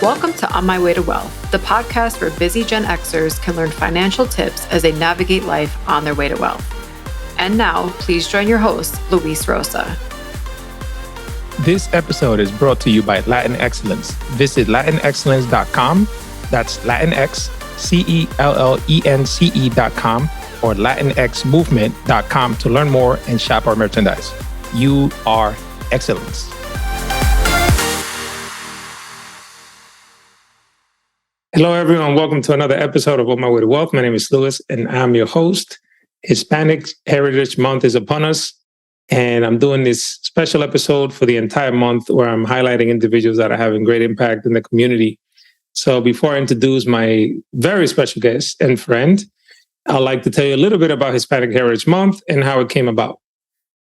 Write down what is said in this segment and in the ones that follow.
Welcome to On My Way to Wealth, the podcast where busy Gen Xers can learn financial tips as they navigate life on their way to wealth. And now, please join your host, Luis Rosa. This episode is brought to you by Latin Excellence. Visit latinexcellence.com. That's Latinx, CELLENCE.com or latinxmovement.com to learn more and shop our merchandise. You are excellence. Hello, everyone. Welcome to another episode of On My Way to Wealth. My name is Luis, and I'm your host. Hispanic Heritage Month is upon us, and I'm doing this special episode for the entire month where I'm highlighting individuals that are having great impact in the community. So before I introduce my very special guest and friend, I'd like to tell you a little bit about Hispanic Heritage Month and how it came about.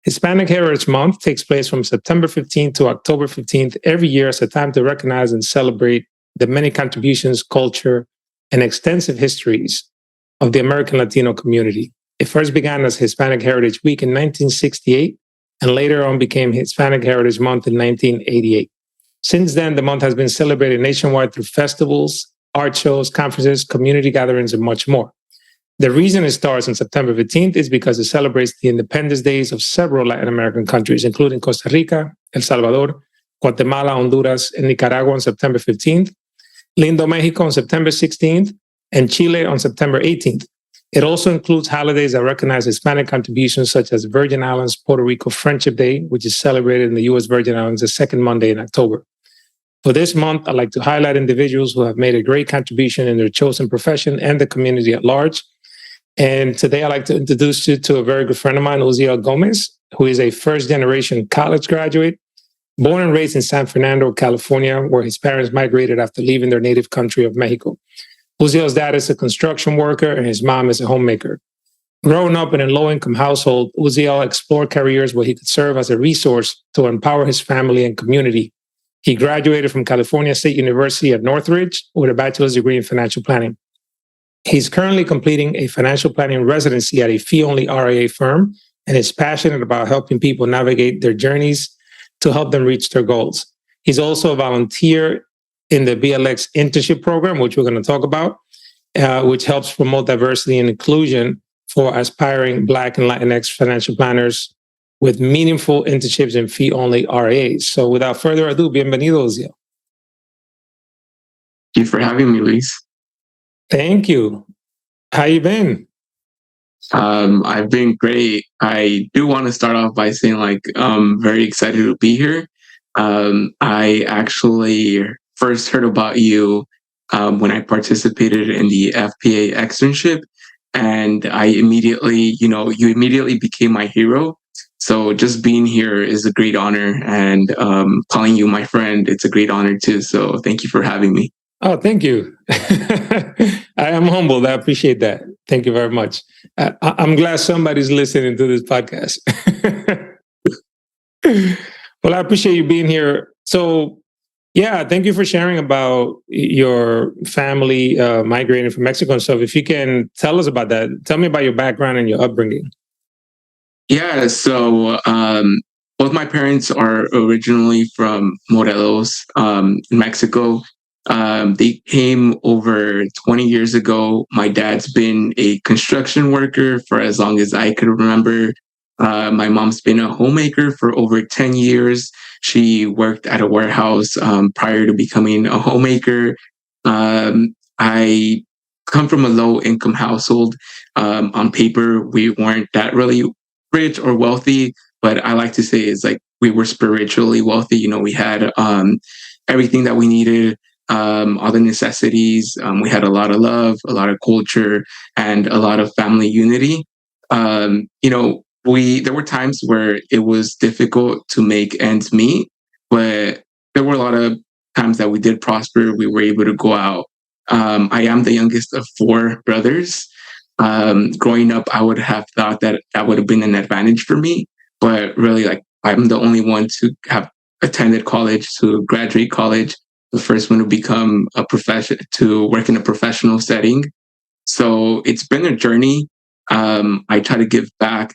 Hispanic Heritage Month takes place from September 15th to October 15th every year as a time to recognize and celebrate the many contributions, culture, and extensive histories of the American Latino community. It first began as Hispanic Heritage Week in 1968 and later on became Hispanic Heritage Month in 1988. Since then, the month has been celebrated nationwide through festivals, art shows, conferences, community gatherings, and much more. The reason it starts on September 15th is because it celebrates the independence days of several Latin American countries, including Costa Rica, El Salvador, Guatemala, Honduras, and Nicaragua on September 15th, Lindo, Mexico on September 16th, and Chile on September 18th. It also includes holidays that recognize Hispanic contributions such as Virgin Islands, Puerto Rico Friendship Day, which is celebrated in the U.S. Virgin Islands the second Monday in October. For this month, I'd like to highlight individuals who have made a great contribution in their chosen profession and the community at large. And today I'd like to introduce you to a very good friend of mine, Uziel Gomez, who is a first-generation college graduate, born and raised in San Fernando, California, where his parents migrated after leaving their native country of Mexico. Uziel's dad is a construction worker and his mom is a homemaker. Growing up in a low-income household, Uziel explored careers where he could serve as a resource to empower his family and community. He graduated from California State University at Northridge with a bachelor's degree in financial planning. He's currently completing a financial planning residency at a fee-only RIA firm and is passionate about helping people navigate their journeys to help them reach their goals. He's also a volunteer in the Blx Internship Program, which we're going to talk about, which helps promote diversity and inclusion for aspiring Black and Latinx financial planners with meaningful internships and fee-only RIAs. So without further ado, bienvenido, Uziel. Thank you for having me, Luis. Thank you. How you been? I've been great. I do want to start off by saying, I'm very excited to be here. I actually first heard about you when I participated in the FPA externship, and I immediately, you immediately became my hero. So just being here is a great honor, and calling you my friend, it's a great honor too. So thank you for having me. Oh, thank you. I am humbled. I appreciate that. Thank you very much. I'm glad somebody's listening to this podcast. Well, I appreciate you being here. So, yeah, thank you for sharing about your family migrating from Mexico and stuff. If you can tell us about that, tell me about your background and your upbringing. Yeah, so both my parents are originally from Morelos, Mexico. They came over 20 years ago. My dad's been a construction worker for as long as I could remember. My mom's been a homemaker for over 10 years. She worked at a warehouse prior to becoming a homemaker. I come from a low-income household. On paper, we weren't that really rich or wealthy, but I like to say it's like we were spiritually wealthy. We had everything that we needed. All the necessities. We had a lot of love, a lot of culture, and a lot of family unity. There were times where it was difficult to make ends meet, but there were a lot of times that we did prosper. We were able to go out. I am the youngest of 4 brothers. Growing up, I would have thought that would have been an advantage for me, but really, I'm the only one to have attended college, to graduate college. The first one to become to work in a professional setting. So it's been a journey. I try to give back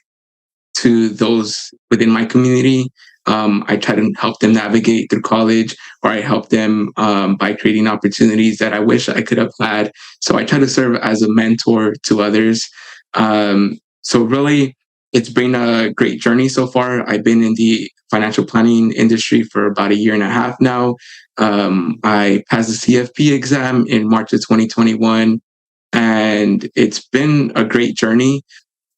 to those within my community. I try to help them navigate through college, or I help them by creating opportunities that I wish I could have had. So I try to serve as a mentor to others. So really, it's been a great journey so far. I've been in the financial planning industry for about a year and a half now. I passed the CFP exam in March of 2021, and it's been a great journey.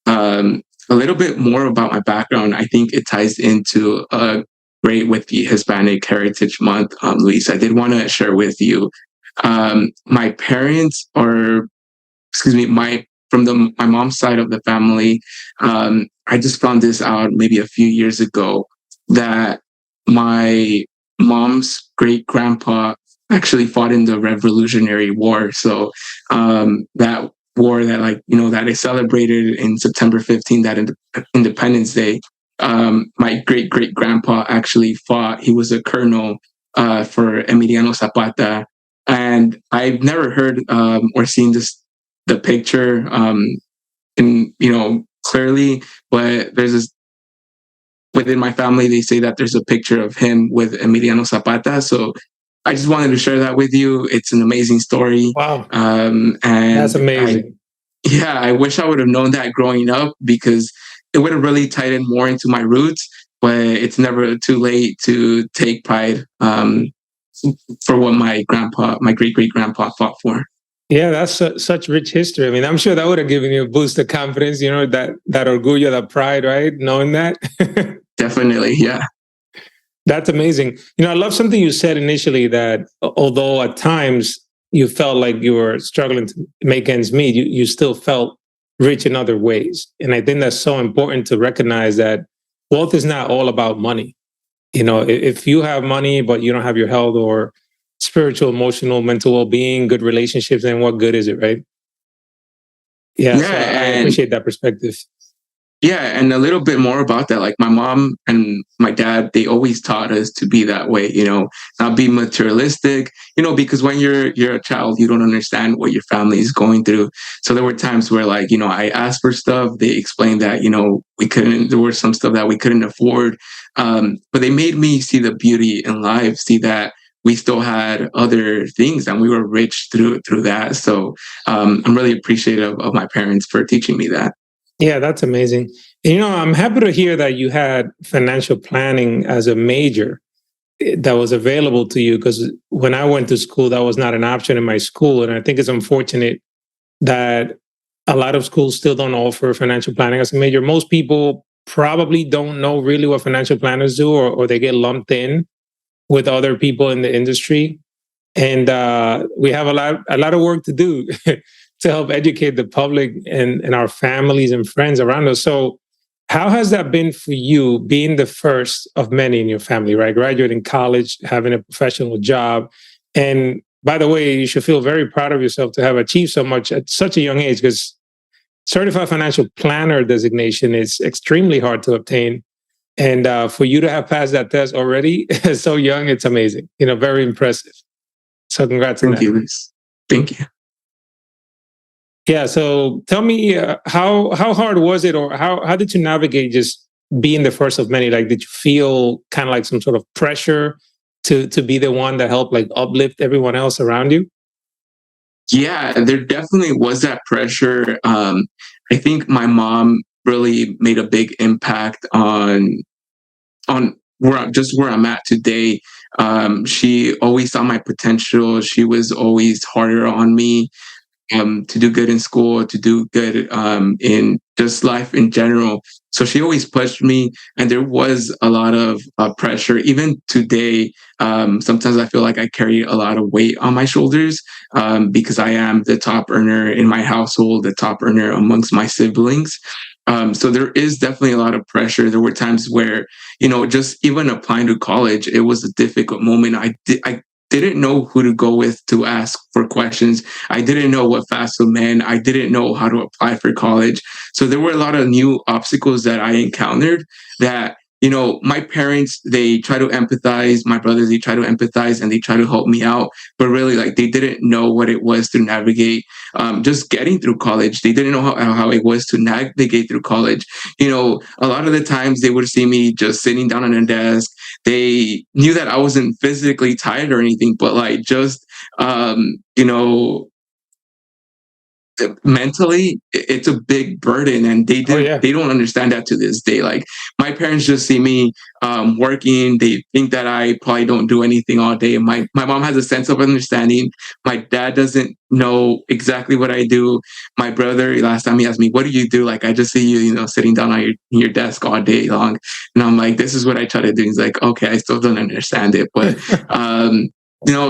A little bit more about my background. I think it ties into great with the Hispanic Heritage Month, Luis. I did want to share with you. My parents are, excuse me, my mom's side of the family. I just found this out maybe a few years ago that my mom's great grandpa actually fought in the Revolutionary War. So that war that, like, that is celebrated in September 15th, that Independence Day. My great great grandpa actually fought. He was a colonel for Emiliano Zapata, and I've never heard or seen the picture in clearly, but there's this within my family. They say that there's a picture of him with Emiliano Zapata. So I just wanted to share that with you. It's an amazing story. Wow. And That's amazing. I wish I would have known that growing up, because it would have really tied in more into my roots. But it's never too late to take pride for what my great great grandpa fought for. Yeah, that's such rich history. I mean, I'm sure that would have given you a boost of confidence, that orgullo, that pride, right? Knowing that. Definitely, yeah. That's amazing. I love something you said initially, that although at times you felt like you were struggling to make ends meet, you still felt rich in other ways. And I think that's so important to recognize that wealth is not all about money. If you have money, but you don't have your health or spiritual, emotional, mental well-being, good relationships, then what good is it, right? Yeah, so I appreciate that perspective. Yeah, and a little bit more about that. Like, my mom and my dad, they always taught us to be that way, not be materialistic, because when you're a child, you don't understand what your family is going through. So there were times where, like, I asked for stuff. They explained that, there was some stuff that we couldn't afford. But they made me see the beauty in life, see that we still had other things and we were rich through that. So I'm really appreciative of my parents for teaching me that. Yeah, that's amazing. And, I'm happy to hear that you had financial planning as a major that was available to you, because when I went to school, that was not an option in my school. And I think it's unfortunate that a lot of schools still don't offer financial planning as a major. Most people probably don't know really what financial planners do, or they get lumped in with other people in the industry. And we have a lot of work to do to help educate the public and our families and friends around us. So how has that been for you, being the first of many in your family, right? Graduating college, having a professional job. And by the way, you should feel very proud of yourself to have achieved so much at such a young age, because certified financial planner designation is extremely hard to obtain. And for you to have passed that test already so young, it's amazing. Very impressive. So congrats on that. Thank you, Luis. Thank you. Yeah. So tell me, how hard was it, or how did you navigate just being the first of many? Like, did you feel kind of like some sort of pressure to be the one that helped, like, uplift everyone else around you? Yeah, there definitely was that pressure. I think my mom really made a big impact on where I'm at today. She always saw my potential. She was always harder on me to do good in school, to do good in just life in general. So she always pushed me, and there was a lot of pressure. Even today, sometimes I feel like I carry a lot of weight on my shoulders because I am the top earner in my household, the top earner amongst my siblings. So there is definitely a lot of pressure. There were times where, just even applying to college, it was a difficult moment. I didn't know who to go with to ask for questions. I didn't know what FAFSA meant. I didn't know how to apply for college. So there were a lot of new obstacles that I encountered that, my parents, they try to empathize, my brothers, they try to empathize and they try to help me out, but really like they didn't know what it was to navigate just getting through college. They didn't know how it was to navigate through college. A lot of the times they would see me just sitting down on a desk. They knew that I wasn't physically tired or anything, but like just mentally it's a big burden, and they don't understand that to this day. Like my parents just see me working. They think that I probably don't do anything all day. My mom has a sense of understanding. My dad doesn't know exactly what I do. My brother, last time he asked me, what do you do? Like, I just see you, sitting down on your desk all day long. And I'm like, this is what I try to do. He's like, okay, I still don't understand it, but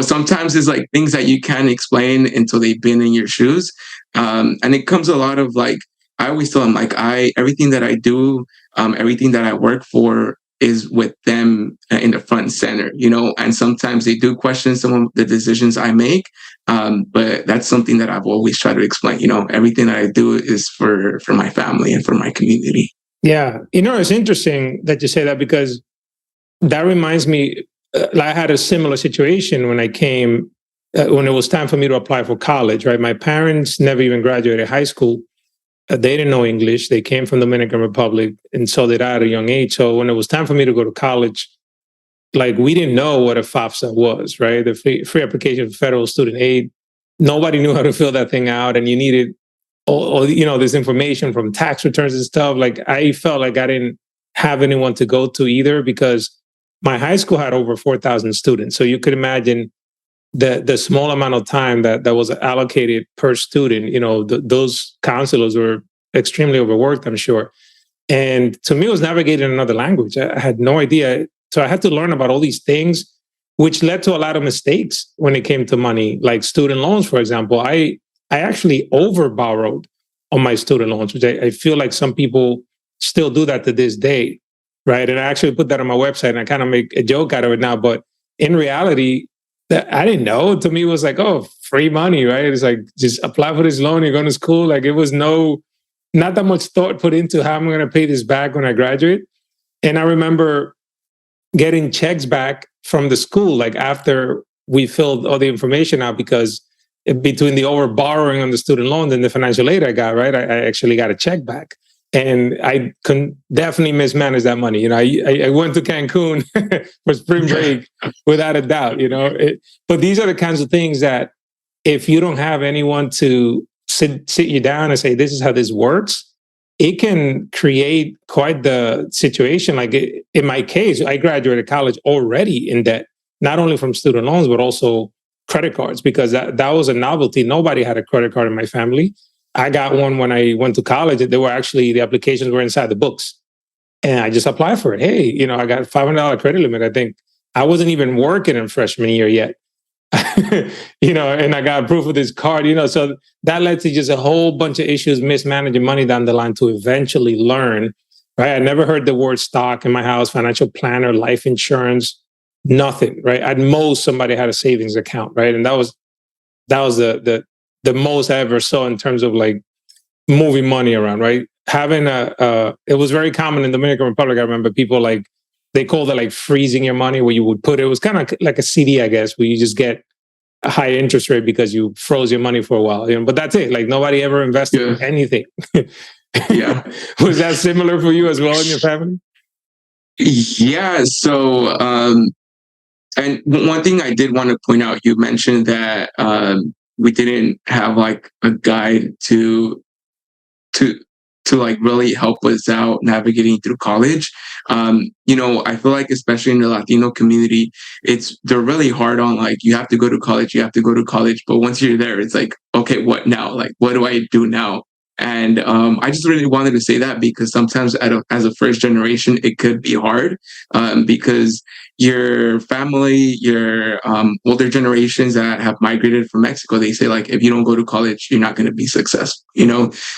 sometimes it's like things that you can't explain until they've been in your shoes. And it comes a lot of like, I always tell them like, everything that I do, everything that I work for is with them in the front and center, and sometimes they do question some of the decisions I make. But that's something that I've always tried to explain, everything that I do is for my family and for my community. Yeah. It's interesting that you say that, because that reminds me, I had a similar situation when I came, when it was time for me to apply for college, right? My parents never even graduated high school. They didn't know English. They came from the Dominican Republic, and so did I at a young age. So when it was time for me to go to college, like we didn't know what a FAFSA was, right? The free application for federal student aid. Nobody knew how to fill that thing out, and you needed all this information from tax returns and stuff. Like I felt like I didn't have anyone to go to either, because my high school had over 4,000 students. So you could imagine the small amount of time that was allocated per student. Those counselors were extremely overworked, I'm sure. And to me, it was navigating another language. I had no idea. So I had to learn about all these things, which led to a lot of mistakes when it came to money, like student loans, for example. I actually over borrowed on my student loans, which I feel like some people still do that to this day, right? And I actually put that on my website, and I kind of make a joke out of it now. But in reality, I didn't know. To me, it was like, oh, free money, right? It's like, just apply for this loan, you're going to school. Like it was not that much thought put into how I'm going to pay this back when I graduate. And I remember getting checks back from the school, like after we filled all the information out, because between the over borrowing on the student loans and the financial aid I got, right, I actually got a check back. And I can definitely mismanage that money. I went to Cancun for spring break without a doubt, but these are the kinds of things that if you don't have anyone to sit you down and say, this is how this works, it can create quite the situation. Like in my case, I graduated college already in debt, not only from student loans, but also credit cards, because that was a novelty. Nobody had a credit card in my family. I got one when I went to college. The applications were inside the books, and I just applied for it. Hey, I got $500 credit limit. I think I wasn't even working in freshman year yet, and I got proof of this card, so that led to just a whole bunch of issues, mismanaging money down the line, to eventually learn, right? I never heard the word stock in my house, financial planner, life insurance, nothing, right? At most, somebody had a savings account, right? And that was the most I ever saw in terms of like moving money around, right? Having it was very common in the Dominican Republic. I remember people like, they called it like freezing your money, where you would put it was kind of like a CD, I guess, where you just get a high interest rate because you froze your money for a while. But that's it. Like nobody ever invested in anything. Yeah. Was that similar for you as well in your family? Yeah. So, and one thing I did want to point out, you mentioned that we didn't have like a guide to like really help us out navigating through college. I feel like especially in the Latino community, they're really hard on like, you have to go to college, but once you're there, it's like, okay, what now? Like, what do I do now? And I just really wanted to say that, because sometimes as a first generation, it could be hard because your family, your older generations that have migrated from Mexico, they say like, if you don't go to college, you're not going to be successful,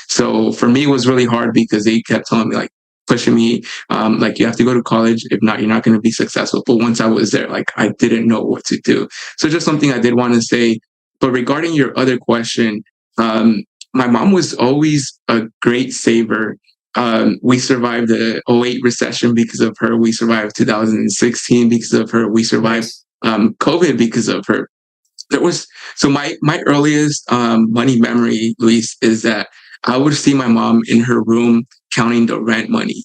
So for me, it was really hard because they kept telling me, like, pushing me, like, you have to go to college. If not, you're not going to be successful. But once I was there, like, I didn't know what to do. So just something I did want to say. But regarding your other question, my mom was always a great saver. We survived the '08 recession because of her. We survived 2016 because of her. We survived COVID because of her. My earliest money memory, Luis, is that I would see my mom in her room counting the rent money.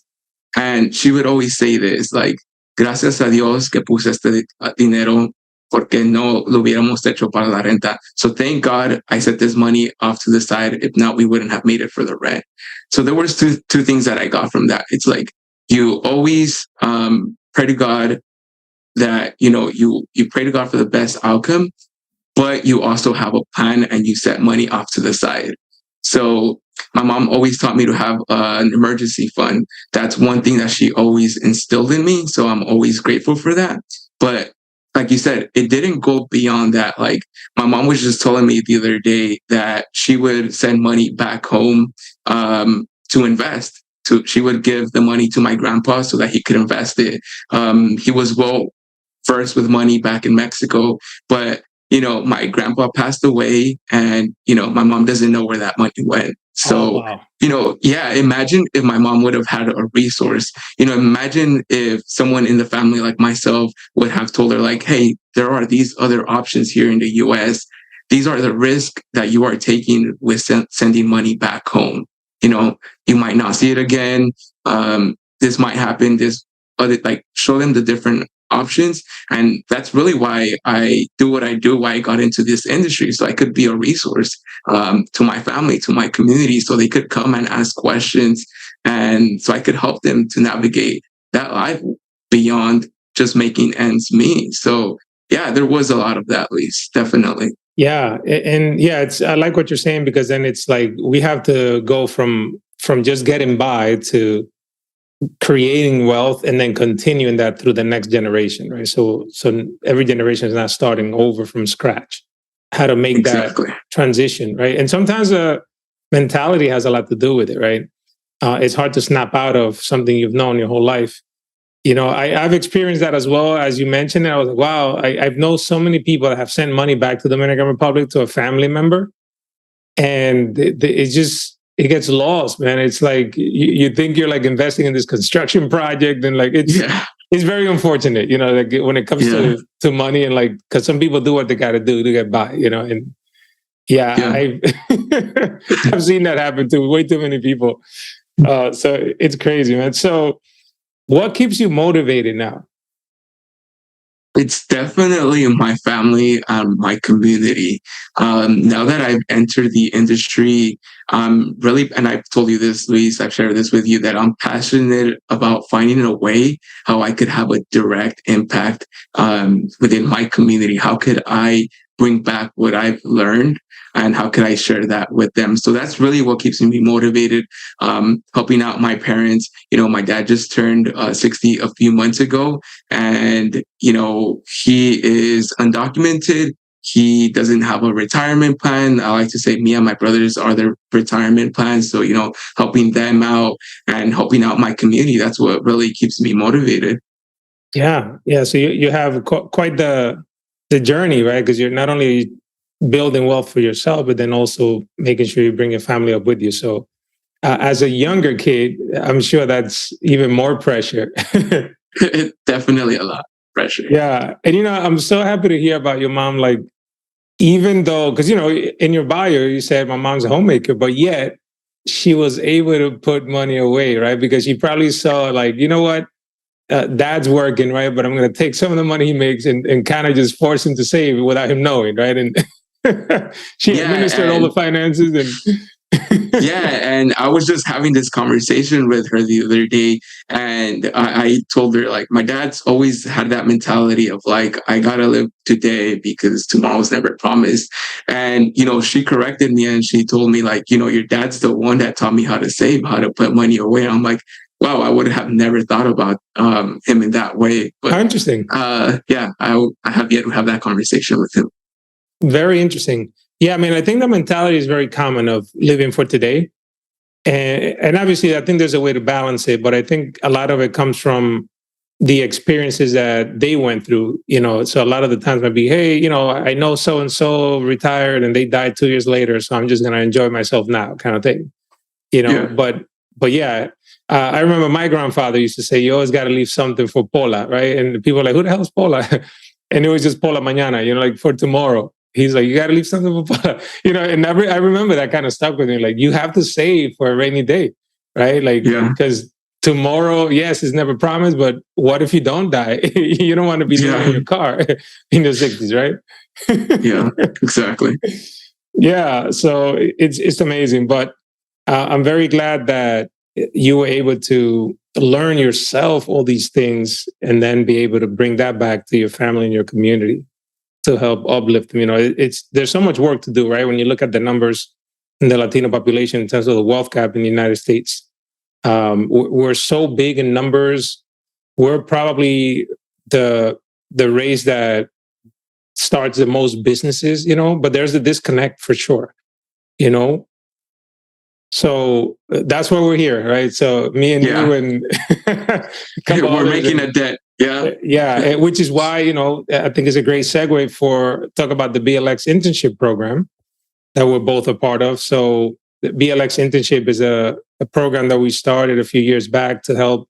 And she would always say this, like, gracias a Dios que puse este dinero porque no lo hubiéramos hecho para la renta. So thank God I set this money off to the side. If not, we wouldn't have made it for the rent. So there was two things that I got from that. It's like, you always pray to God that, you pray to God for the best outcome, but you also have a plan and you set money off to the side. So my mom always taught me to have an emergency fund. That's one thing that she always instilled in me. So I'm always grateful for that. But like you said, it didn't go beyond that. Like, my mom was just telling me the other day that she would send money back home to invest. She would give the money to my grandpa so that he could invest it. He was well versed with money back in Mexico, but my grandpa passed away, and my mom doesn't know where that money went. So, imagine if my mom would have had a resource. Imagine if someone in the family like myself would have told her, like, hey, there are these other options here in the US. These are the risks that you are taking with sending money back home. You might not see it again. This might happen. This other, like, show them the different options. And that's really why I do what I do, why I got into this industry. So I could be a resource to my family, to my community, so they could come and ask questions. And so I could help them to navigate that life beyond just making ends meet. So yeah, there was a lot of that, Lise, definitely. Yeah. And yeah, I like what you're saying, because then it's like we have to go from just getting by to creating wealth and then continuing that through the next generation, right? So every generation is not starting over from scratch. How to make that transition, right? And sometimes mentality has a lot to do with it, right? It's hard to snap out of something you've known your whole life. I've experienced that as well. As you mentioned, I was like, wow, I've known so many people that have sent money back to the Dominican Republic to a family member, and it gets lost, man. It's like you think you're like investing in this construction project, and like it's very unfortunate, like when it comes to money, and like, because some people do what they got to do to get by, and I've seen that happen to way too many people. So it's crazy, man. So what keeps you motivated now? It's definitely my family, my community. Now that I've entered the industry, really, and I've told you this, Luis, I've shared this with you, that I'm passionate about finding a way how I could have a direct impact within my community. How could I bring back what I've learned, and how could I share that with them? So that's really what keeps me motivated. Helping out my parents. My dad just turned 60 a few months ago, and he is undocumented. He doesn't have a retirement plan. I like to say me and my brothers are the retirement plan. So, helping them out and helping out my community, that's what really keeps me motivated. Yeah. Yeah. So you have quite the journey, right? Because you're not only building wealth for yourself, but then also making sure you bring your family up with you. So as a younger kid, I'm sure that's even more pressure. Definitely a lot of pressure. Yeah. And, I'm so happy to hear about your mom. Like, even though, because, in your bio, you said my mom's a homemaker, but yet she was able to put money away, right? Because she probably saw, like, you know what? Dad's working, right? But I'm going to take some of the money he makes and kind of just force him to save without him knowing, right? And she administered all the finances. And and I was just having this conversation with her the other day, and I told her, like, my dad's always had that mentality of, like, I gotta live today because tomorrow's never promised. And she corrected me, and she told me, like, your dad's the one that taught me how to save, how to put money away. And I'm like, wow, I would have never thought about him in that way. But how interesting. I have yet to have that conversation with him. Very interesting. Yeah, I mean, I think the mentality is very common of living for today. And obviously, I think there's a way to balance it. But I think a lot of it comes from the experiences that they went through. So a lot of the times might be, hey, I know so-and-so retired and they died 2 years later, so I'm just going to enjoy myself now, kind of thing. But yeah, I remember my grandfather used to say, you always got to leave something for Pola, right? And people were like, who the hell is Pola? And it was just Pola mañana, like for tomorrow. He's like, you got to leave something for Pola, and I remember that kind of stuck with me. Like, you have to save for a rainy day, right? Like, because tomorrow, yes, it's never promised, but what if you don't die? You don't want to be living in your car in the 60s, right? Yeah, exactly. Yeah, so it's amazing. But I'm very glad that you were able to learn yourself all these things and then be able to bring that back to your family and your community to help uplift them. There's so much work to do, right? When you look at the numbers in the Latino population in terms of the wealth gap in the United States, we're so big in numbers. We're probably the race that starts the most businesses, but there's a disconnect for sure, So that's why we're here, right? So me and you and we're making a debt. Yeah. Yeah. Which is why, I think it's a great segue for talk about the Blx Internship Program that we're both a part of. So the Blx Internship is a program that we started a few years back to help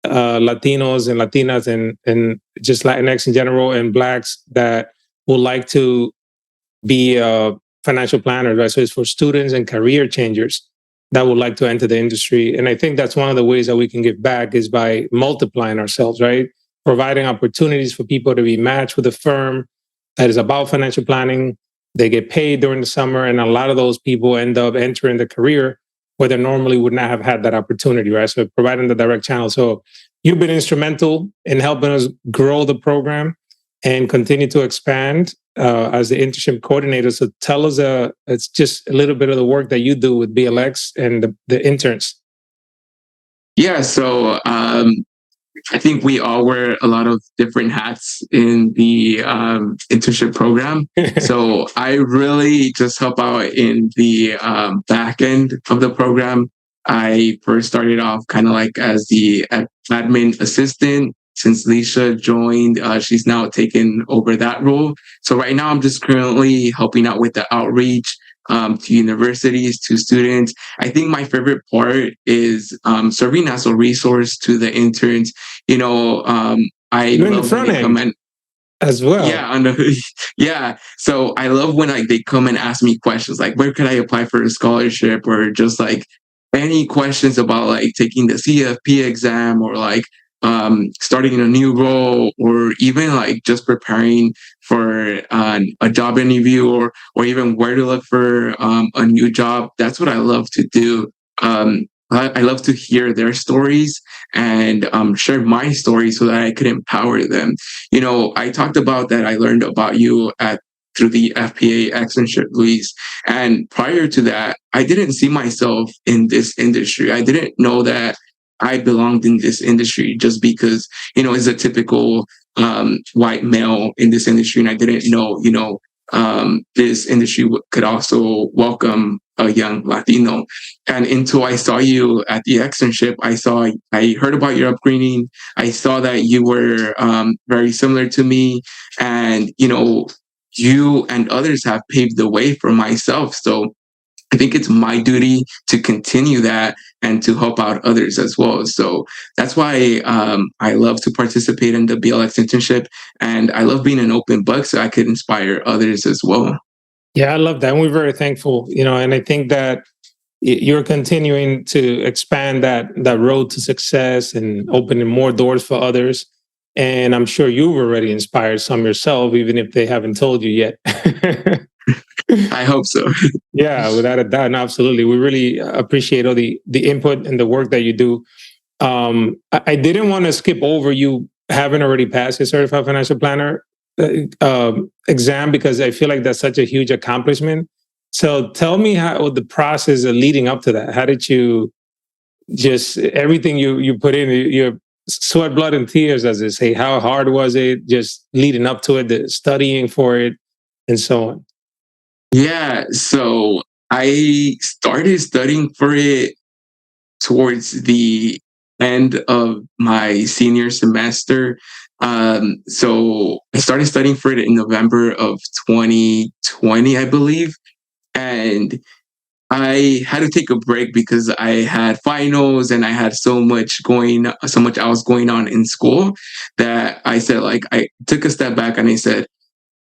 Latinos and Latinas and just Latinx in general and Blacks that would like to be financial planners, right? So it's for students and career changers that would like to enter the industry. And I think that's one of the ways that we can give back is by multiplying ourselves, right? Providing opportunities for people to be matched with a firm that is about financial planning. They get paid during the summer, and a lot of those people end up entering the career where they normally would not have had that opportunity, right? So providing the direct channel. So you've been instrumental in helping us grow the program and continue to expand as the internship coordinator. So tell us, it's just a little bit of the work that you do with Blx and the interns. Yeah, so I think we all wear a lot of different hats in the internship program. So I really just help out in the back end of the program. I first started off kind of like as the admin assistant. Since Leisha joined, she's now taken over that role. So right now I'm just currently helping out with the outreach to universities, to students. I think my favorite part is serving as a resource to the interns. I love when they come in as well. Yeah. So I love when they come and ask me questions like, where could I apply for a scholarship, or just like any questions about like taking the CFP exam, or like starting in a new role, or even like just preparing for a job interview, or even where to look for a new job. That's what I love to do. I love to hear their stories and share my story so that I could empower them. I talked about that. I learned about you through the FPA externship, Luis. And prior to that, I didn't see myself in this industry. I didn't know that I belonged in this industry just because, it's a typical white male in this industry. And I didn't know, this industry could also welcome a young Latino. And until I saw you at the externship, I heard about your upbringing. I saw that you were very similar to me. And, you and others have paved the way for myself. So I think it's my duty to continue that and to help out others as well. So that's why I love to participate in the Blx internship, and I love being an open book so I could inspire others as well. Yeah, I love that. And we're very thankful, and I think that you're continuing to expand that road to success and opening more doors for others. And I'm sure you've already inspired some yourself, even if they haven't told you yet. I hope so. Yeah, without a doubt. No, absolutely. We really appreciate all the input and the work that you do. I didn't want to skip over you having already passed your certified financial planner exam, because I feel like that's such a huge accomplishment. So tell me how the process of leading up to that. How did you just everything you put in, your sweat, blood, and tears, as they say? How hard was it just leading up to it, the studying for it, and so on? Yeah, so I started studying for it towards the end of my senior semester. So I started studying for it in November of 2020, I believe. And I had to take a break because I had finals and I had so much else going on in school that I said, like, I took a step back and I said,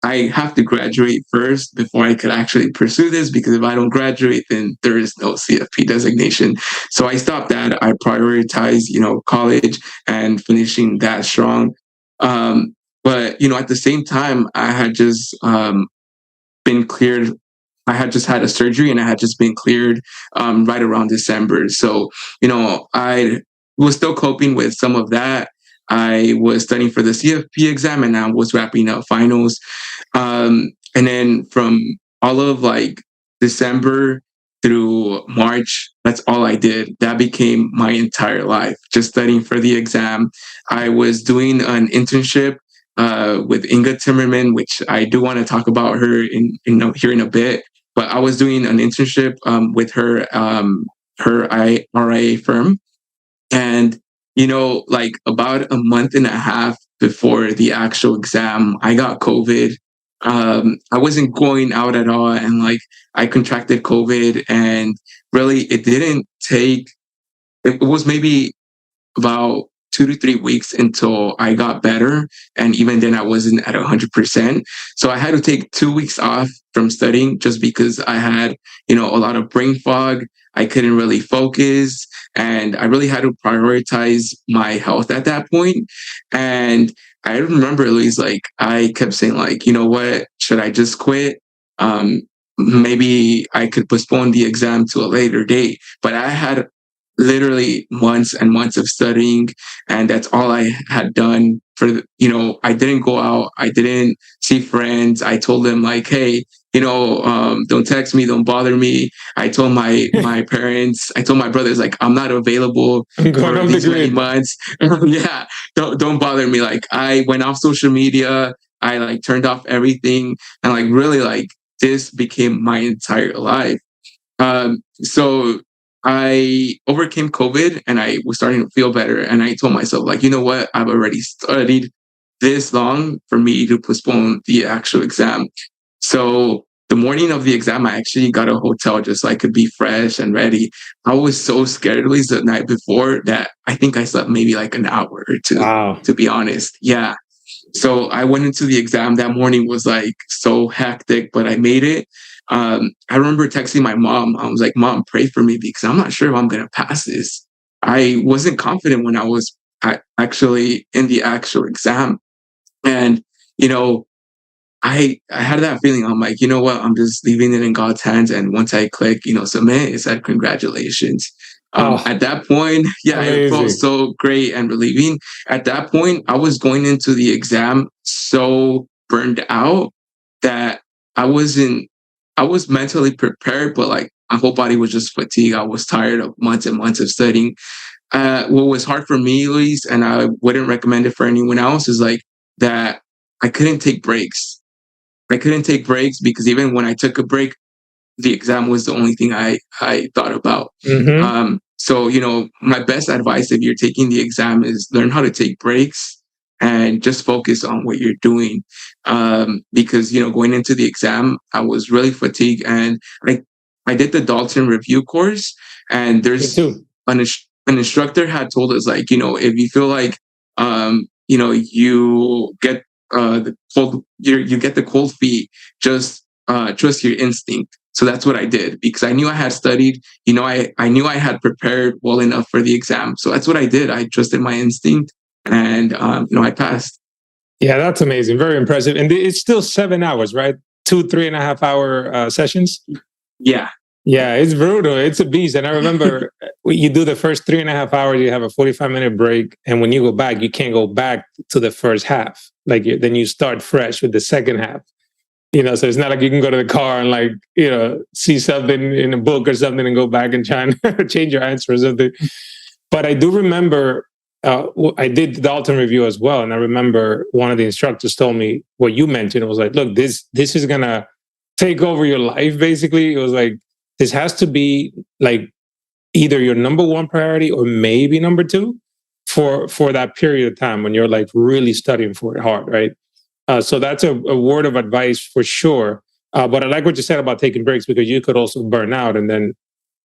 I have to graduate first before I could actually pursue this, because if I don't graduate, then there is no CFP designation. So I stopped that. I prioritized, college and finishing that strong. But, at the same time, I had just been cleared. I had just had a surgery and I had just been cleared right around December. So, I was still coping with some of that. I was studying for the CFP exam and I was wrapping up finals. And then from all of like December through March, that's all I did. That became my entire life, just studying for the exam. I was doing an internship with Inga Timmerman, which I do want to talk about her here in a bit. But I was doing an internship with her RIA firm, and like about a month and a half before the actual exam, I got COVID. I wasn't going out at all, and like I contracted COVID, and really it didn't take. It was maybe about 2 to 3 weeks until I got better. And even then I wasn't at 100%. So I had to take 2 weeks off from studying just because I had, a lot of brain fog. I couldn't really focus and I really had to prioritize my health at that point. And I remember at least like I kept saying like, you know what, should I just quit? Maybe I could postpone the exam to a later date. But I had literally months and months of studying, and that's all I had done I didn't go out, I didn't see friends. I told them like, hey, don't text me, don't bother me. I told my parents, I told my brothers, like, I'm not available for these many months. Yeah, don't bother me. Like, I went off social media, I like turned off everything, and like really like this became my entire life. So I overcame COVID and I was starting to feel better. And I told myself, like, you know what? I've already studied this long for me to postpone the actual exam. So the morning of the exam, I actually got a hotel just so I could be fresh and ready. I was so scared, at least the night before, that I think I slept maybe like an hour or two, Wow. to be honest. Yeah. So I went into the exam. That morning was like so hectic, but I made it. I remember texting my mom. I was like, Mom, pray for me because I'm not sure if I'm going to pass this. I wasn't confident when I was actually in the actual exam. And, I had that feeling. I'm like, you know what? I'm just leaving it in God's hands. And once I click, submit, it said congratulations. At that point, yeah, amazing. It felt so great and relieving. At that point, I was going into the exam so burned out that I was mentally prepared, but like my whole body was just fatigued. I was tired of months and months of studying. What was hard for me, at least, and I wouldn't recommend it for anyone else, is like that I couldn't take breaks. I couldn't take breaks because even when I took a break, the exam was the only thing I thought about. Mm-hmm. So, my best advice if you're taking the exam is learn how to take breaks and just focus on what you're doing. Because, going into the exam, I was really fatigued, and I did the Dalton review course, and there's an instructor had told us like, if you feel like, you get you get the cold feet, just trust your instinct. So that's what I did because I knew I had studied, I knew I had prepared well enough for the exam. So that's what I did. I trusted my instinct and, I passed. Yeah, that's amazing. Very impressive. And it's still 7 hours, right? 2-3.5 hour sessions. Yeah. Yeah, it's brutal. It's a beast. And I remember you do the first 3.5 hours, you have a 45-minute break. And when you go back, you can't go back to the first half. Like then you start fresh with the second half. So it's not like you can go to the car and like, see something in a book or something and go back and try and change your answer or something. But I do remember, I did the Dalton review as well. And I remember one of the instructors told me what you mentioned. It was like, look, this is going to take over your life, basically. It was like, this has to be like either your number one priority or maybe number two for that period of time when you're like really studying for it hard, right? So that's a word of advice for sure. But I like what you said about taking breaks because you could also burn out and then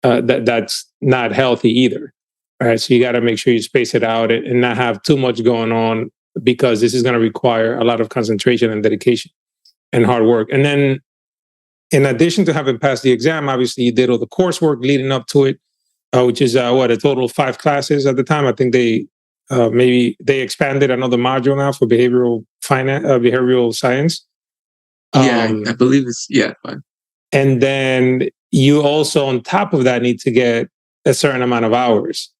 that's not healthy either. Right. So you got to make sure you space it out and not have too much going on, because this is going to require a lot of concentration and dedication and hard work. And then in addition to having passed the exam, obviously you did all the coursework leading up to it, which is a total of 5 classes at the time. I think maybe they expanded another module now for behavioral science. Yeah, I believe it's fine. And then you also, on top of that, need to get a certain amount of hours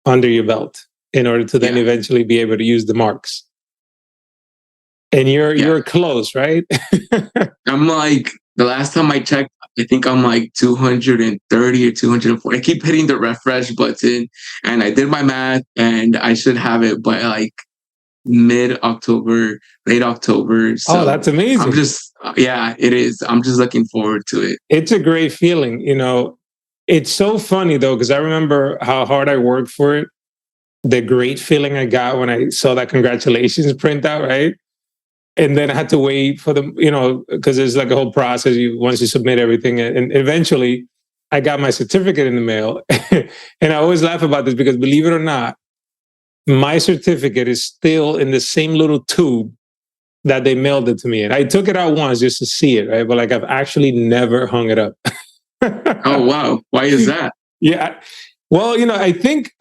under your belt in order to then eventually be able to use the marks. And you're close, right? I'm like, the last time I checked, I think I'm like 230 or 240. I keep hitting the refresh button, and I did my math, and I should have it by like mid-October, late October. So that's amazing. I'm just, it is. I'm just looking forward to it. It's a great feeling. It's so funny though, because I remember how hard I worked for it. The great feeling I got when I saw that congratulations printout, right? And then I had to wait for them, because there's like a whole process. Once you submit everything, and eventually I got my certificate in the mail. And I always laugh about this because, believe it or not, my certificate is still in the same little tube that they mailed it to me. And I took it out once just to see it, right? But like, I've actually never hung it up. Oh, wow. Why is that? Yeah. Well, I think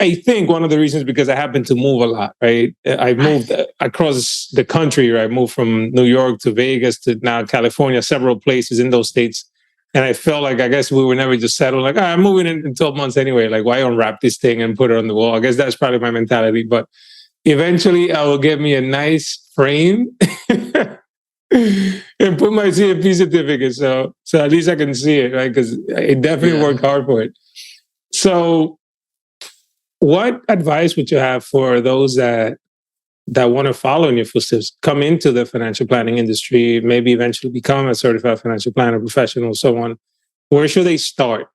one of the reasons, because I happen to move a lot, right? I moved across the country, right? I moved from New York to Vegas to now California, several places in those states. And I felt like, I guess we were never just settled, like, I'm moving in 12 months anyway. Like, why unwrap this thing and put it on the wall? I guess that's probably my mentality. But eventually I will get me a nice frame and put my CFP certificate. So at least I can see it, right? Because I definitely worked hard for it. So what advice would you have for those that want to follow in your footsteps, come into the financial planning industry, maybe eventually become a certified financial planner professional, so on? Where should they start?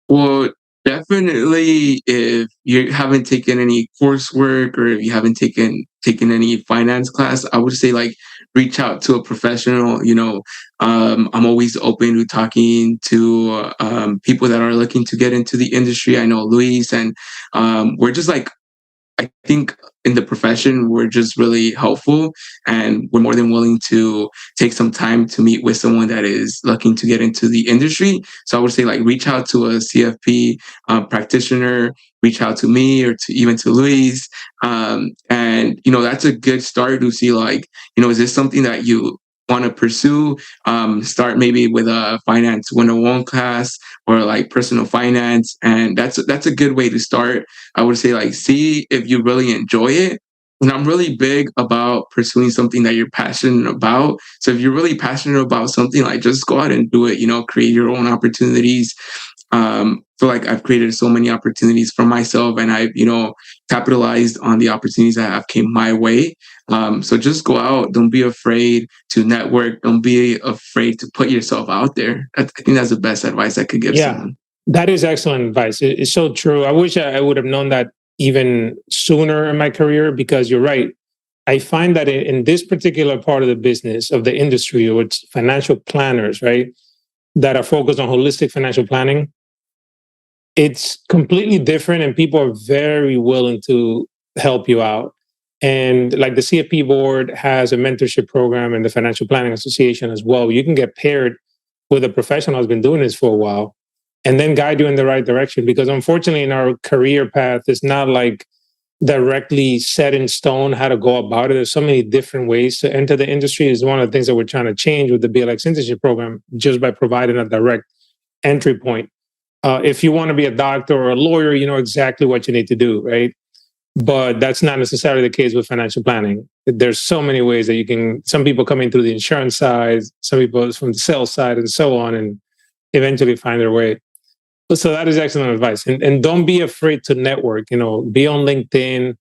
Well, definitely if you haven't taken any coursework or if you haven't taken any finance class, I would say like reach out to a professional. I'm always open to talking to people that are looking to get into the industry. I know Luis, and we're just like, I think in the profession, we're just really helpful, and we're more than willing to take some time to meet with someone that is looking to get into the industry. So I would say like reach out to a CFP practitioner, reach out to me or even to Luis. And, that's a good start to see like, is this something that you want to pursue? Start maybe with a finance 101 class or like personal finance. And that's a good way to start. I would say like, see if you really enjoy it. And I'm really big about pursuing something that you're passionate about. So if you're really passionate about something, like just go out and do it, create your own opportunities. Feel like I've created so many opportunities for myself, and I've, capitalized on the opportunities that have came my way. So just go out. Don't be afraid to network. Don't be afraid to put yourself out there. I think that's the best advice I could give someone. That is excellent advice. It's so true. I wish I would have known that even sooner in my career, because you're right. I find that in this particular part of the business, of the industry, with financial planners, right, that are focused on holistic financial planning, it's completely different, and people are very willing to help you out. And like the CFP board has a mentorship program, and the Financial Planning Association as well. You can get paired with a professional who's been doing this for a while and then guide you in the right direction. Because unfortunately, in our career path, it's not like directly set in stone how to go about it. There's so many different ways to enter the industry. Is one of the things that we're trying to change with the Blx Internship Program, just by providing a direct entry point. If you want to be a doctor or a lawyer, you know exactly what you need to do, right? But that's not necessarily the case with financial planning. There's so many ways that you can, some people come in through the insurance side, some people from the sales side, and so on, and eventually find their way. So that is excellent advice. And don't be afraid to network, be on LinkedIn,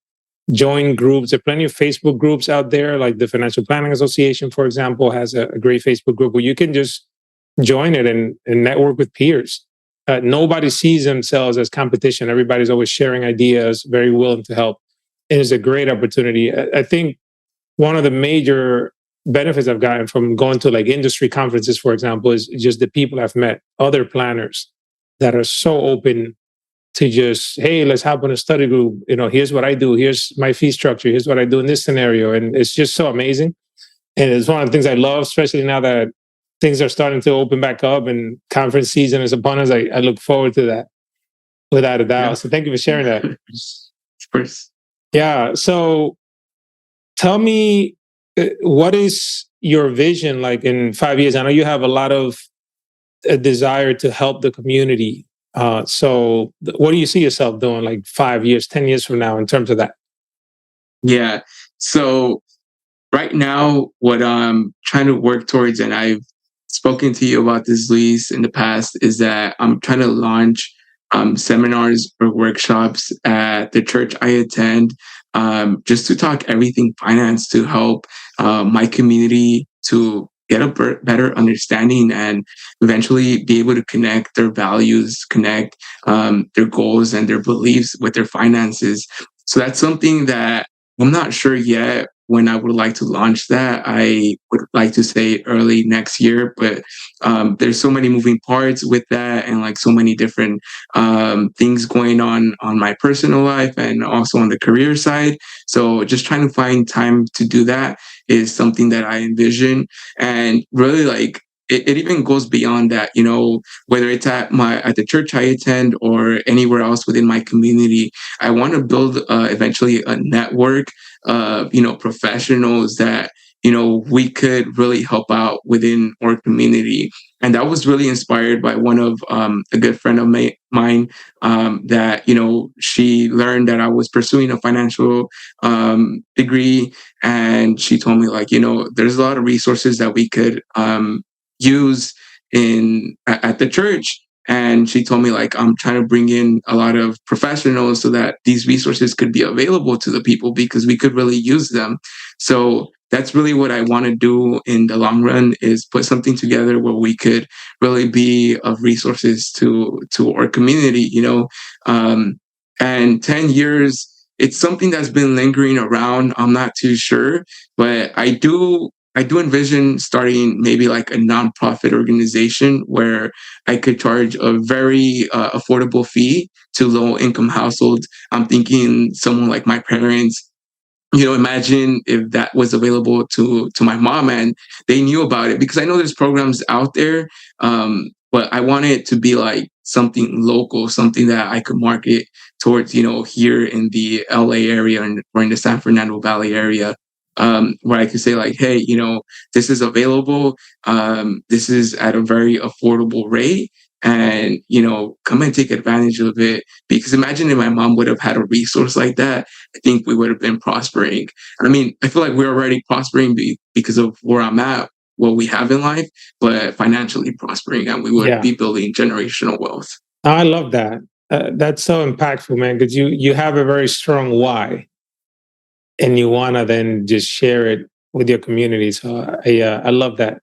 join groups. There are plenty of Facebook groups out there, like the Financial Planning Association, for example, has a great Facebook group where you can just join it and network with peers. Nobody sees themselves as competition. Everybody's always sharing ideas, very willing to help. And it's a great opportunity. I think one of the major benefits I've gotten from going to like industry conferences, for example, is just the people I've met, other planners that are so open to just, hey, let's hop on a study group. Here's what I do. Here's my fee structure. Here's what I do in this scenario. And it's just so amazing. And it's one of the things I love, especially now that things are starting to open back up and conference season is upon us. I look forward to that without a doubt. Yeah. So thank you for sharing that. Of course. Yeah. So tell me, what is your vision like in 5 years? I know you have a lot of a desire to help the community. So what do you see yourself doing like 5 years, 10 years from now in terms of that? Yeah. So right now, what I'm trying to work towards, and I've spoken to you about this, Luis, in the past, is that I'm trying to launch seminars or workshops at the church I attend, just to talk everything finance, to help my community to get a better understanding and eventually be able to connect their values, connect their goals and their beliefs with their finances. So that's something that I'm not sure yet when I would like to launch that. I would like to say early next year, but there's so many moving parts with that, and like so many different things going on my personal life and also on the career side. So just trying to find time to do that is something that I envision, and really like it even goes beyond that, whether it's at the church I attend or anywhere else within my community. I want to build eventually a network of professionals that we could really help out within our community. And that was really inspired by one of a good friend of mine, that she learned that I was pursuing a financial degree, and she told me like, there's a lot of resources that we could use at the church. And she told me like, I'm trying to bring in a lot of professionals so that these resources could be available to the people, because we could really use them. So that's really what I want to do in the long run, is put something together where we could really be of resources to our community, and 10 years, it's something that's been lingering around. I'm not too sure, but I do envision starting maybe like a nonprofit organization where I could charge a very affordable fee to low income households. I'm thinking someone like my parents. Imagine if that was available to my mom and they knew about it, because I know there's programs out there, but I want it to be like something local, something that I could market towards, here in the LA area or in the San Fernando Valley area, where I could say like, hey, this is available. This is at a very affordable rate, and come and take advantage of it. Because imagine if my mom would have had a resource like that, I think we would have been prospering. I mean, I feel like we're already prospering because of where I'm at, what we have in life, but financially prospering, and we would be building generational wealth. I love that. That's so impactful, man, because you have a very strong why, and you want to then just share it with your community. So I love that.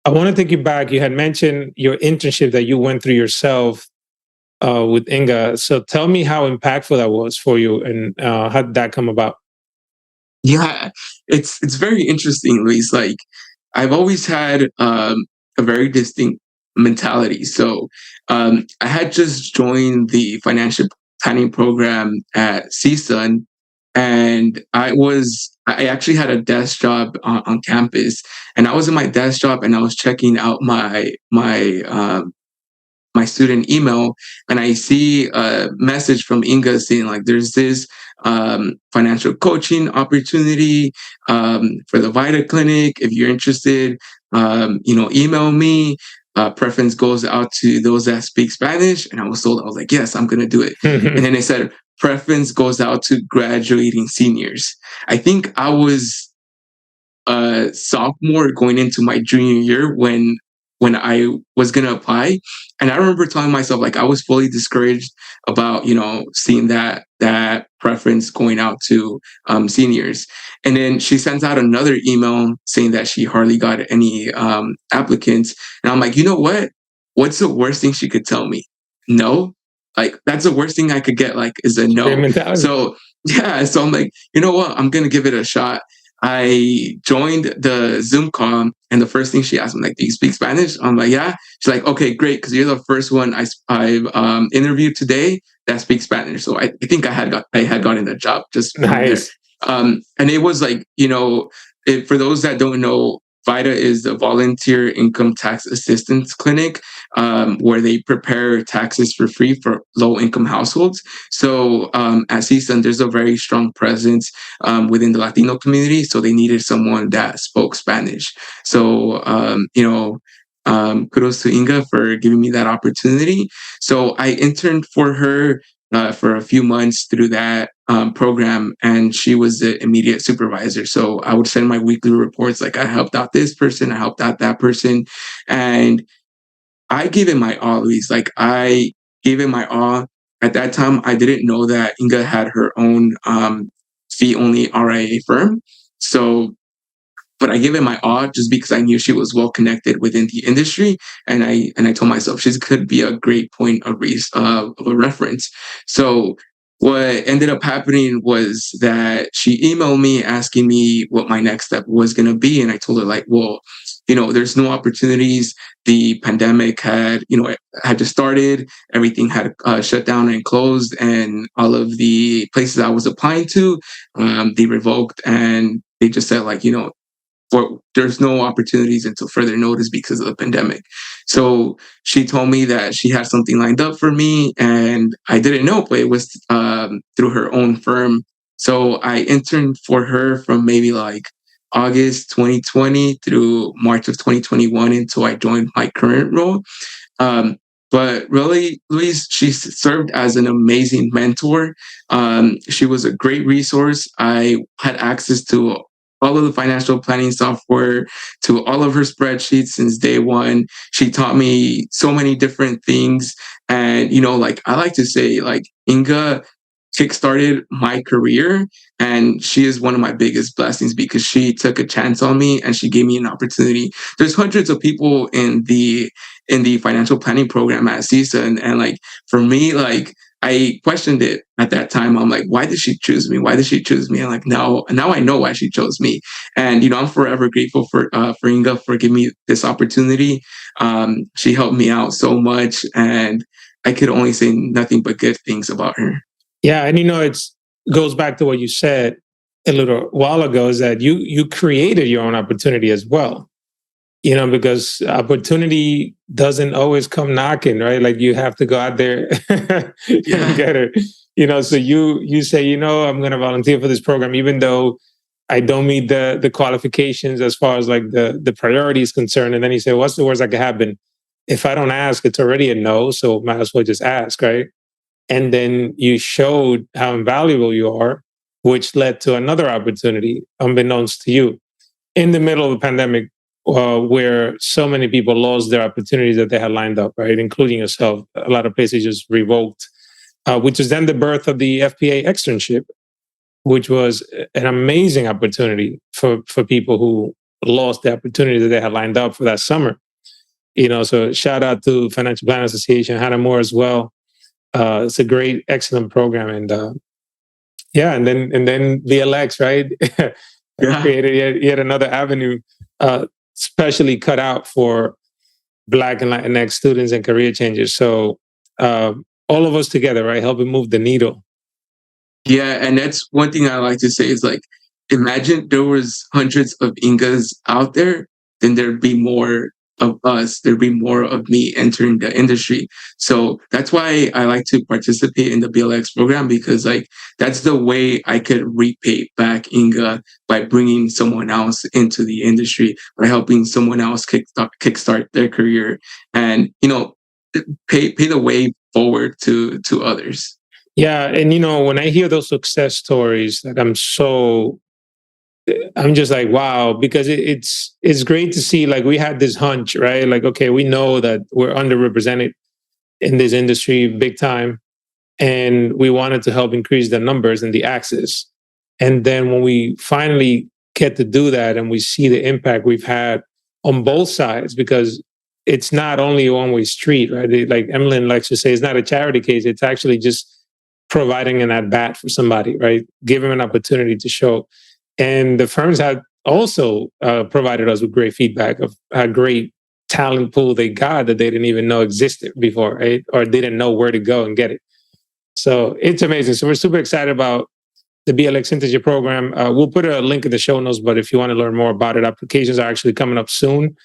I want to take you back. You had mentioned your internship that you went through yourself with Inga. So tell me how impactful that was for you, and how did that come about? Yeah, it's very interesting, Luis. Like, I've always had a very distinct mentality. So I had just joined the financial planning program at CSUN, and I actually had a desk job on campus, and I was in my desk job and I was checking out my student email, and I see a message from Inga saying like, there's this financial coaching opportunity for the Vita Clinic. If you're interested, email me. Preference goes out to those that speak Spanish. And I was like, yes, I'm going to do it. And then they said, preference goes out to graduating seniors. I think I was a sophomore going into my junior year when I was going to apply. And I remember telling myself, like, I was fully discouraged about, seeing that preference going out to seniors. And then she sends out another email saying that she hardly got any applicants. And I'm like, you know what? What's the worst thing she could tell me? No. Like, that's the worst thing I could get, like, is a no. So, yeah. So I'm like, you know what? I'm going to give it a shot. I joined the Zoom call, and the first thing she asked me, like, "Do you speak Spanish?" I'm like, "Yeah." She's like, "Okay, great, because you're the first one I've interviewed today that speaks Spanish." So I think I had gotten the job just from there. Nice. And it was like, for those that don't know, VITA is the Volunteer Income Tax Assistance Clinic, where they prepare taxes for free for low income households. So at CSUN, there's a very strong presence within the Latino community. So they needed someone that spoke Spanish. So, kudos to Inga for giving me that opportunity. So I interned for her for a few months through that program, and she was the immediate supervisor. So I would send my weekly reports, like, I helped out this person, I helped out that person, and I gave it my all, Luis. Like, I gave it my all. At that time, I didn't know that Inga had her own fee only RIA firm. So, but I gave it my all just because I knew she was well connected within the industry, and I told myself she could be a great point of a reference. So what ended up happening was that she emailed me asking me what my next step was going to be, and I told her, like, well, there's no opportunities. The pandemic had just started. Everything had shut down and closed, and all of the places I was applying to, they revoked, and they just said, like, there's no opportunities until further notice because of the pandemic. So she told me that she had something lined up for me, and I didn't know, but it was through her own firm. So I interned for her from maybe like August 2020 through March of 2021 until I joined my current role. But really, Luis, she served as an amazing mentor. She was a great resource. I had access to all of the financial planning software, to all of her spreadsheets since day one. She taught me so many different things. And, like, I like to say, like, Inga kickstarted my career, and she is one of my biggest blessings because she took a chance on me and she gave me an opportunity. There's hundreds of people in the financial planning program at CISA, and like, for me, like, I questioned it at that time. I'm like, why did she choose me? Why did she choose me? And like, now I know why she chose me. And I'm forever grateful for Inga for giving me this opportunity. She helped me out so much, and I could only say nothing but good things about her. Yeah, and it goes back to what you said a little while ago, is that you created your own opportunity as well. Because opportunity doesn't always come knocking, right? Like, you have to go out there and get it. So you say, I'm going to volunteer for this program, even though I don't meet the qualifications as far as like the priority is concerned. And then you say, what's the worst that could happen? If I don't ask, it's already a no. So might as well just ask, right? And then you showed how invaluable you are, which led to another opportunity, unbeknownst to you, in the middle of the pandemic, where so many people lost their opportunities that they had lined up, right? Including yourself. A lot of places just revoked, which is then the birth of the FPA externship, which was an amazing opportunity for people who lost the opportunity that they had lined up for that summer. So shout out to Financial Planning Association, Hannah Moore as well. It's a great, excellent program. And and then Blx, right? Created yet another avenue, specially cut out for Black and Latinx students and career changers. So all of us together, right, helping move the needle. Yeah, and that's one thing I like to say is, like, imagine there was hundreds of Ingas out there, then there'd be more of us, there'd be more of me entering the industry. So that's why I like to participate in the BLX program, because, like, that's the way I could repay back Inga, by bringing someone else into the industry, by helping someone else kickstart their career, and pay the way forward to others. Yeah, and when I hear those success stories, that I'm just like, wow, because it's great to see, like, we had this hunch, right? Like, okay, we know that we're underrepresented in this industry big time, and we wanted to help increase the numbers and the access. And then when we finally get to do that, and we see the impact we've had on both sides, because it's not only a one-way street, right? Like Emlyn likes to say, it's not a charity case. It's actually just providing an at-bat for somebody, right? Give them an opportunity to show. And the firms had also provided us with great feedback of a great talent pool they got that they didn't even know existed before, right? Or didn't know where to go and get it. So it's amazing. So we're super excited about the Blx Internship Program. We'll put a link in the show notes, but if you want to learn more about it, applications are actually coming up soon.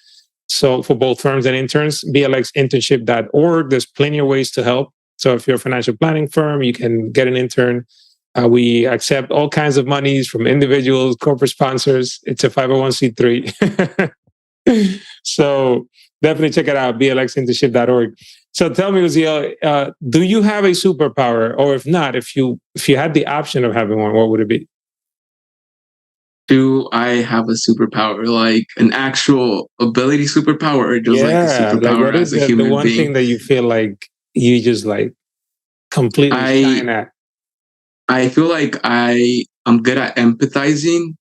So for both firms and interns, blxinternship.org, there's plenty of ways to help. So if you're a financial planning firm, you can get an intern. We accept all kinds of monies from individuals, corporate sponsors. It's a 501c3. So definitely check it out, blxinternship.org. So tell me, Uziel, do you have a superpower? Or if not, if you had the option of having one, what would it be? Do I have a superpower, like an actual ability superpower, or just like a Like superpower what is as a the human one being? thing that you feel like you just like completely I shine at? I feel like I'm good at empathizing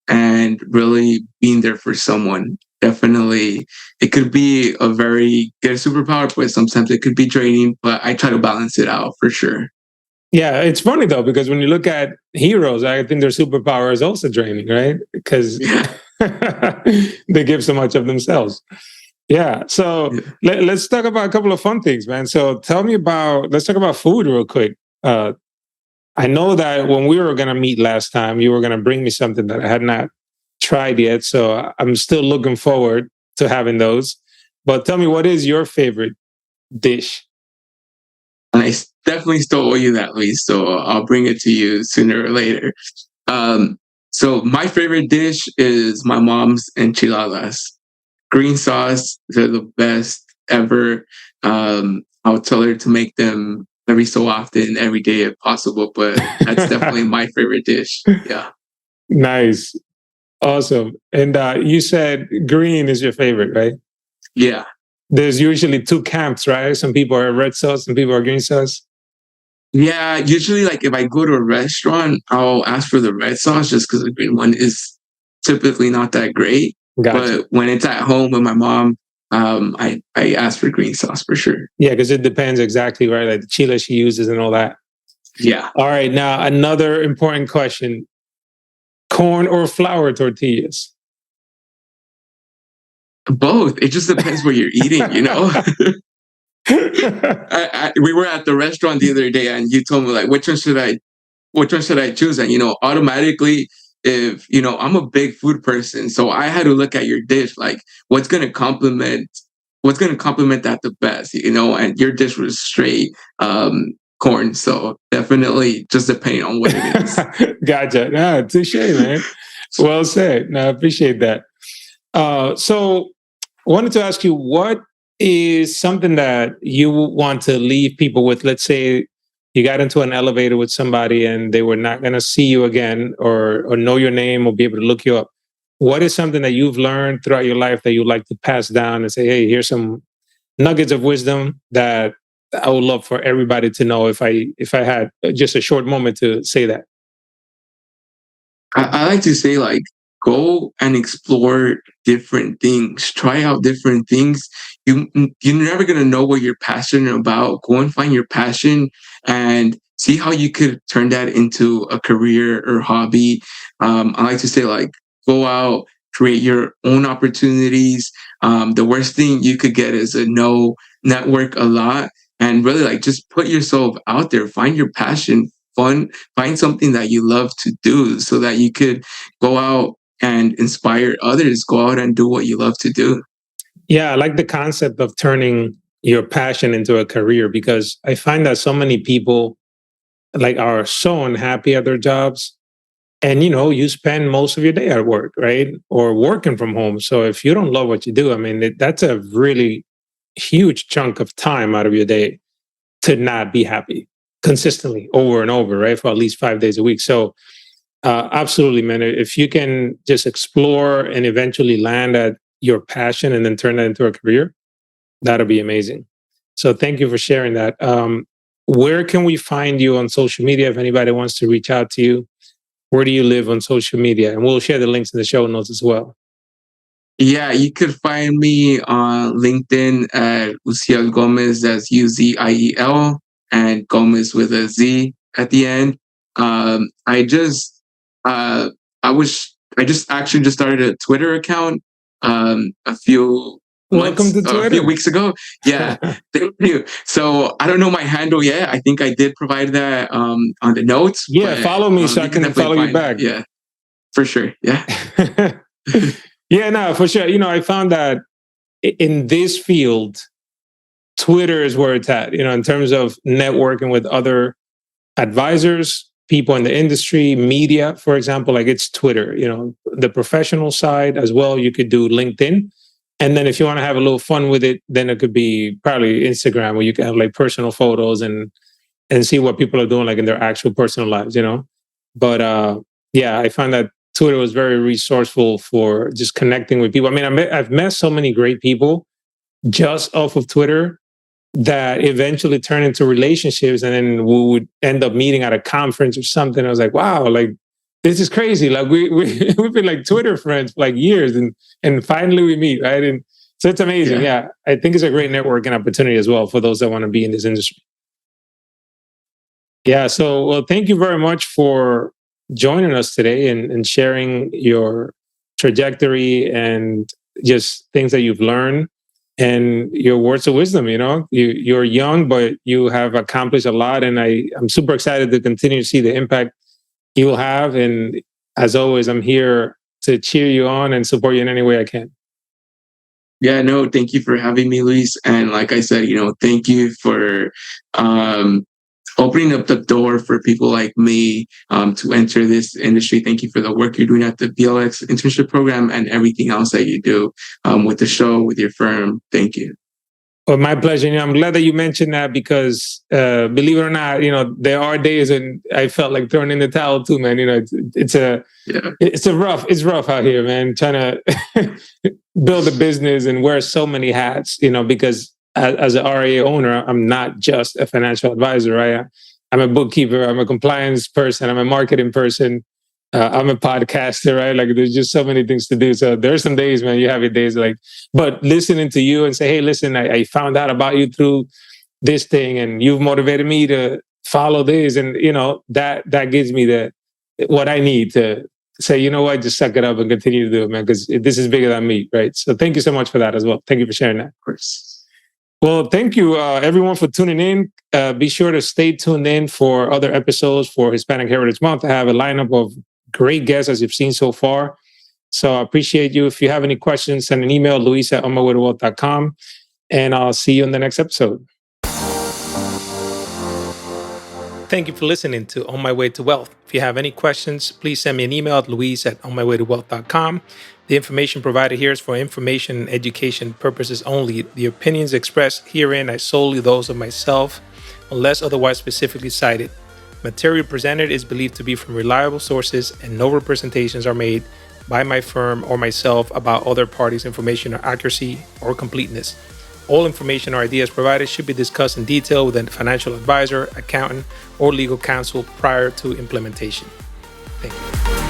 and really being there for someone. Definitely, it could be a very good superpower, but sometimes it could be draining. But I try to balance it out for sure. Yeah, it's funny though, because when you look at heroes, I think their superpower is also draining, right? Because Yeah, they give so much of themselves. Yeah. So yeah. let's talk about a couple of fun things, man. So tell me let's talk about food real quick. I know that when we were going to meet last time, you were going to bring me something that I had not tried yet. So I'm still looking forward to having those. But tell me, what is your favorite dish? And definitely still owe you that, Luis. So I'll bring it to you sooner or later. Um, so my favorite dish is my mom's enchiladas. Green sauce, they're the best ever. I'll tell her to make them every so often, every day if possible, but that's definitely my favorite dish. Yeah. Nice. Awesome. And you said green is your favorite, right? Yeah. There's usually two camps, right? Some people are red sauce, some people are green sauce. Yeah. Usually, like if I go to a restaurant, I'll ask for the red sauce just because the green one is typically not that great. Gotcha. But when it's at home with my mom, I ask for green sauce for sure. Yeah, because it depends exactly, right? Like the chile she uses and all that. Yeah. All right. Now, another important question: corn or flour tortillas? Both. It just depends what you're eating. We were at the restaurant the other day and you told me like which one should I choose? And automatically, if I'm a big food person, so I had to look at your dish, like what's gonna complement that the best. And your dish was straight corn. So definitely just depending on what it is. Gotcha. No, touche, man. Well said. No, I appreciate that. So wanted to ask you, what is something that you want to leave people with? Let's say you got into an elevator with somebody and they were not going to see you again or know your name or be able to look you up. What is something that you've learned throughout your life that you'd like to pass down and say, hey, here's some nuggets of wisdom that I would love for everybody to know if I had just a short moment to say that. I like to say like go and explore different things, try out different things. You're never gonna know what you're passionate about. Go and find your passion and see how you could turn that into a career or hobby. I like to say like go out, create your own opportunities. The worst thing you could get is a no. Network a lot and really like just put yourself out there. Find your passion. Find something that you love to do so that you could go out and inspire others, go out and do what you love to do. Yeah, I like the concept of turning your passion into a career because I find that so many people like are so unhappy at their jobs. And you spend most of your day at work, right? Or working from home. So if you don't love what you do, I mean, that's a really huge chunk of time out of your day to not be happy consistently over and over, right? For at least 5 days a week. So absolutely, man. If you can just explore and eventually land at your passion and then turn that into a career, that'll be amazing. So thank you for sharing that. Where can we find you on social media if anybody wants to reach out to you? Where do you live on social media? And we'll share the links in the show notes as well. Yeah, you could find me on LinkedIn at Uziel Gomez. That's Uziel and Gomez with a Z at the end. I just I just actually just started a Twitter account a few Welcome to Twitter. A few weeks ago. Yeah, thank you. So I don't know my handle yet. I think I did provide that on the notes. Yeah, but, follow me so I can follow you back. Yeah, for sure. Yeah. Yeah, no, for sure. I found that in this field, Twitter is where it's at, in terms of networking with other advisors, people in the industry, media, for example, like it's Twitter, the professional side as well. You could do LinkedIn. And then if you want to have a little fun with it, then it could be probably Instagram, where you can have like personal photos and see what people are doing like in their actual personal lives, But yeah, I found that Twitter was very resourceful for just connecting with people. I mean, I've met so many great people just off of Twitter that eventually turned into relationships, and then we would end up meeting at a conference or something. I was like, wow, like this is crazy. Like we've been like Twitter friends for like years, and finally we meet, right? And so it's amazing. Yeah, I think it's a great networking opportunity as well for those that want to be in this industry. Yeah. So, well, thank you very much for joining us today and sharing your trajectory and just things that you've learned and your words of wisdom. You're young, but you have accomplished a lot, and I'm super excited to continue to see the impact you will have. And as always, I'm here to cheer you on and support you in any way I can. Yeah, no, thank you for having me, Luis. And like I said, thank you for opening up the door for people like me to enter this industry. Thank you for the work you're doing at the Blx Internship Program and everything else that you do with the show, with your firm. Thank you. Well, my pleasure. I'm glad that you mentioned that because, believe it or not, there are days when I felt like throwing in the towel too, man. It's rough out here, man. Trying to build a business and wear so many hats, because as an RIA owner, I'm not just a financial advisor, right? I'm a bookkeeper, I'm a compliance person, I'm a marketing person, I'm a podcaster, right? Like there's just so many things to do. So there's some days, man, you have your days but listening to you and say, hey, listen, I found out about you through this thing and you've motivated me to follow this. And, that gives me what I need to say, you know what, just suck it up and continue to do it, man, because this is bigger than me, right? So thank you so much for that as well. Thank you for sharing that. Of course. Well, thank you, everyone, for tuning in. Be sure to stay tuned in for other episodes for Hispanic Heritage Month. I have a lineup of great guests, as you've seen so far. So I appreciate you. If you have any questions, send an email, luis@onmywaytowealth.com, and I'll see you in the next episode. Thank you for listening to On My Way to Wealth. If you have any questions, please send me an email at luis@onmywaytowealth.com. The information provided here is for information and education purposes only. The opinions expressed herein are solely those of myself, unless otherwise specifically cited. Material presented is believed to be from reliable sources, and no representations are made by my firm or myself about other parties' information or accuracy or completeness. All information or ideas provided should be discussed in detail with a financial advisor, accountant, or legal counsel prior to implementation. Thank you.